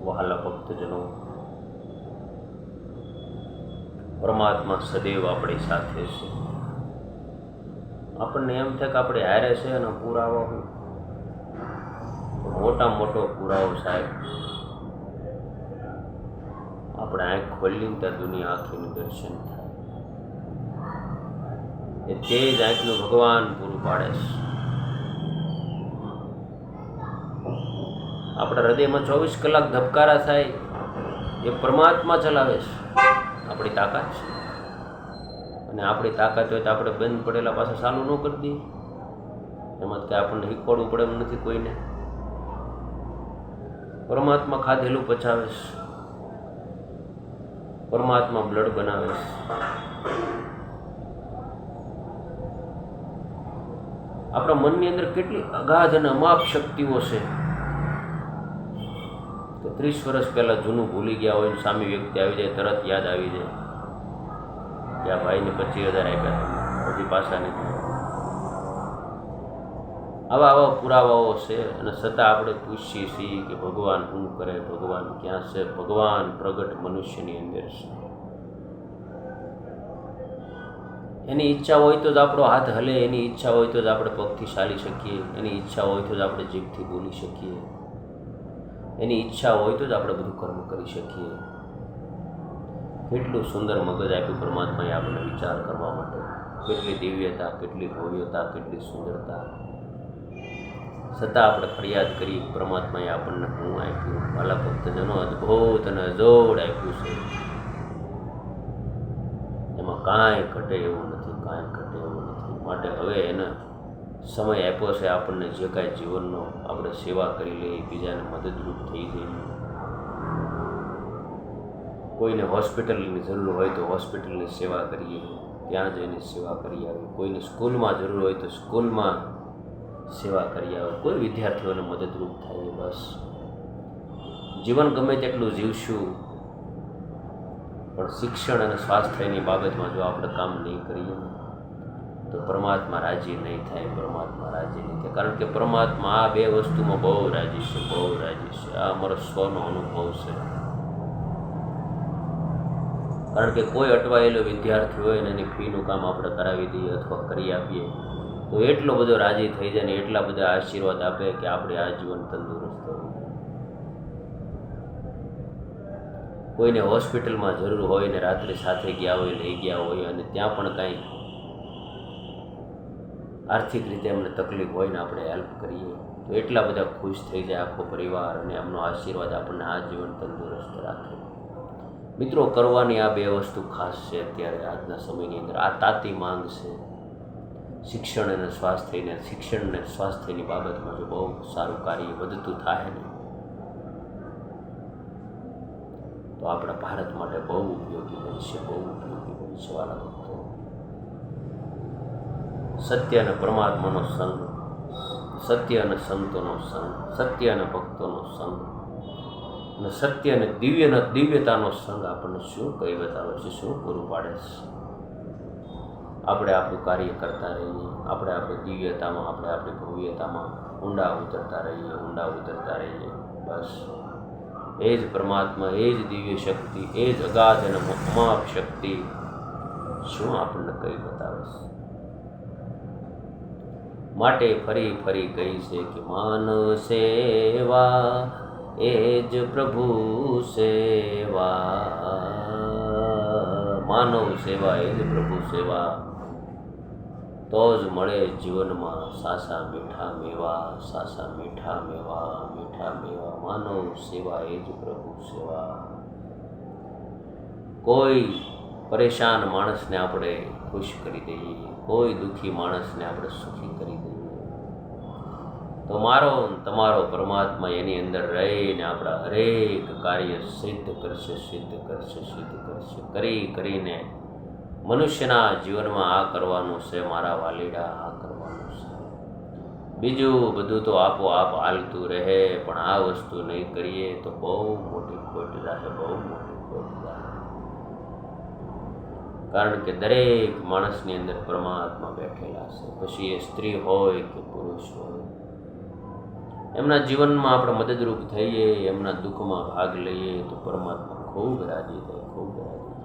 વહાલા ભક્તજનો, પરમાત્મા સદૈવ આપણી સાથે છે. આપણને એમ થાય કે આપણે હારે છે અને પુરાવો મોટા મોટો પુરાવો સાહેબ. આપણે આંખ ખોલીને ત્યાં દુનિયા આખીનું દર્શન થાય. એ તે જ આંખનું ભગવાન પૂરું પાડે છે. આપણા હૃદયમાં 24 કલાક ધબકારા થાય એ પરમાત્મા ચલાવે છે. આપણી તાકાત છે. અને આપણી તાકાત હોય તો આપણે બંધ પડેલા પાછા ચાલુ ન કરી દઈએ. એમાં કે આપણને શીખવાડવું પડે એમ નથી કોઈને. પરમાત્મા ખાધેલું પચાવે છે. પરમાત્મા બ્લડ બનાવે છે. આપણા મનની અંદર કેટલી અગાધ અને અમાપ શક્તિઓ છે કે 30 વર્ષ પહેલા જૂનું ભૂલી ગયા હોય, સામે વ્યક્તિ આવી જાય તરત યાદ આવી જાય કે આ ભાઈને 25,000 આપ્યા, હજી પાછા નથી. આવા પુરાવાઓ છે. અને છતાં આપણે પૂછીએ છીએ કે ભગવાન શું કરે, ભગવાન ક્યાં છે? ભગવાન પ્રગટ મનુષ્યની અંદર છે. એની ઈચ્છા હોય તો જ આપણો હાથ હલે, એની ઈચ્છા હોય તો જ આપણે પગથી ચાલી શકીએ, એની ઈચ્છા હોય તો જ આપણે જીભથી બોલી શકીએ, એની ઈચ્છા હોય તો જ આપણે બધું કર્મ કરી શકીએ. કેટલું સુંદર મગજ આપ્યું પરમાત્માએ આપણને વિચાર કરવા માટે. કેટલી દિવ્યતા, કેટલી ભવ્યતા, કેટલી સુંદરતા. છતાં આપણે ફરિયાદ કરી પરમાત્માએ આપણને શું આપ્યું? વાલા ભક્તજનો, અદ્ભુત અને અજોડ આપ્યું છે. એમાં કાંઈ ઘટે એવું નથી, કાંઈ ઘટે એવું નથી. માટે હવે એને સમય આપ્યો છે આપણને, જે કાંઈ જીવનનો આપણે સેવા કરી લઈએ, બીજાને મદદરૂપ થઈ જઈએ. કોઈને હોસ્પિટલની જરૂર હોય તો હોસ્પિટલની સેવા કરીએ, ત્યાં જઈને સેવા કરી આવે. કોઈને સ્કૂલમાં જરૂર હોય તો સ્કૂલમાં સેવા કરી આવે. કોઈ વિદ્યાર્થીઓને મદદરૂપ થાય. બસ જીવન ગમે તેટલું જીવશું, પણ શિક્ષણ અને સ્વાસ્થ્યની બાબતમાં જો આપણે કામ નહીં કરીએ તો પરમાત્મા રાજી નહીં થાય. પરમાત્મા રાજી નહીં થાય. કારણ કે પરમાત્મા આ બે વસ્તુમાં બહુ રાજી છે, બહુ રાજી છે. આ અમારો સ્વનો અનુભવ છે. કારણ કે કોઈ અટવાયેલો વિદ્યાર્થી હોય ને એની ફીનું કામ આપણે કરાવી દઈએ અથવા કરી આપીએ તો એટલો બધો રાજી થઈ જાય ને એટલા બધા આશીર્વાદ આપે કે આપણે આજીવન તંદુરસ્ત થવું. કોઈને હોસ્પિટલમાં જરૂર હોય ને રાત્રે સાથે ગયા હોય, લઈ ગયા હોય અને ત્યાં પણ કાંઈ આર્થિક રીતે એમને તકલીફ હોય ને આપણે હેલ્પ કરીએ તો એટલા બધા ખુશ થઈ જાય આખો પરિવાર અને એમનો આશીર્વાદ આપણને આજીવન તંદુરસ્ત રાખે. મિત્રો, કરવાની આ બે વસ્તુ ખાસ છે અત્યારે આજના સમયની અંદર. આ તાતી માંગ છે. શિક્ષણ અને સ્વાસ્થ્યને, શિક્ષણ અને સ્વાસ્થ્યની બાબતમાં જો બહુ સારું કાર્ય વધતું થાય ને તો આપણા ભારત માટે બહુ ઉપયોગી બનશે, બહુ ઉપયોગી બનશે. વાલા ભક્તો, સત્ય અને પરમાત્માનો સંગ, સત્ય અને સંતોનો સંગ, સત્ય અને ભક્તોનો સંગ અને સત્ય અને દિવ્યતાનો સંગ આપણને શું કહી બતાવે છે, શું પૂરું પાડે છે? આપણે આપણું કાર્ય કરતા રહીએ, આપણે આપણી દિવ્યતામાં, આપણે આપણી ભવ્યતામાં ઊંડા ઉતરતા રહીએ. બસ એ જ પરમાત્મા, એ જ દિવ્ય શક્તિ, એ જ અગાધ અને અમાપ શક્તિ શું આપણને કહી બતાવે છે? માટે ફરી ફરી કહી છે કે માનવ સેવા એ જ પ્રભુ સેવા, માનવ સેવા એ જ પ્રભુ સેવા. તો જ મળે જીવનમાં સાસા મીઠા મેવા, સાસા મીઠા મેવા, મીઠા મેવા. માનવ સેવા એ જ પ્રભુ સેવા. કોઈ પરેશાન માણસને આપણે ખુશ કરી દઈએ, કોઈ દુઃખી માણસને આપણે સુખી કરી દઈએ તો મારો તમારો પરમાત્મા એની અંદર રહીને આપણા હરેક કાર્ય સિદ્ધ કરશે. કરીને મનુષ્યના જીવનમાં આ કરવાનું છે મારા વાલીડા, આ કરવાનું છે. બીજું બધું તો આપોઆપ હાલતું રહે, પણ આ વસ્તુ નહીં કરીએ તો બહુ મોટી ખોટ જાય, બહુ મોટી ખોટ જાય. કારણ કે દરેક માણસની અંદર પરમાત્મા બેઠેલા છે. પછી એ સ્ત્રી હોય કે પુરુષ હોય, એમના જીવનમાં આપણે મદદરૂપ થઈએ, એમના દુઃખમાં ભાગ લઈએ તો પરમાત્મા ખૂબ રાજી થાય, ખૂબ રાજી થાય.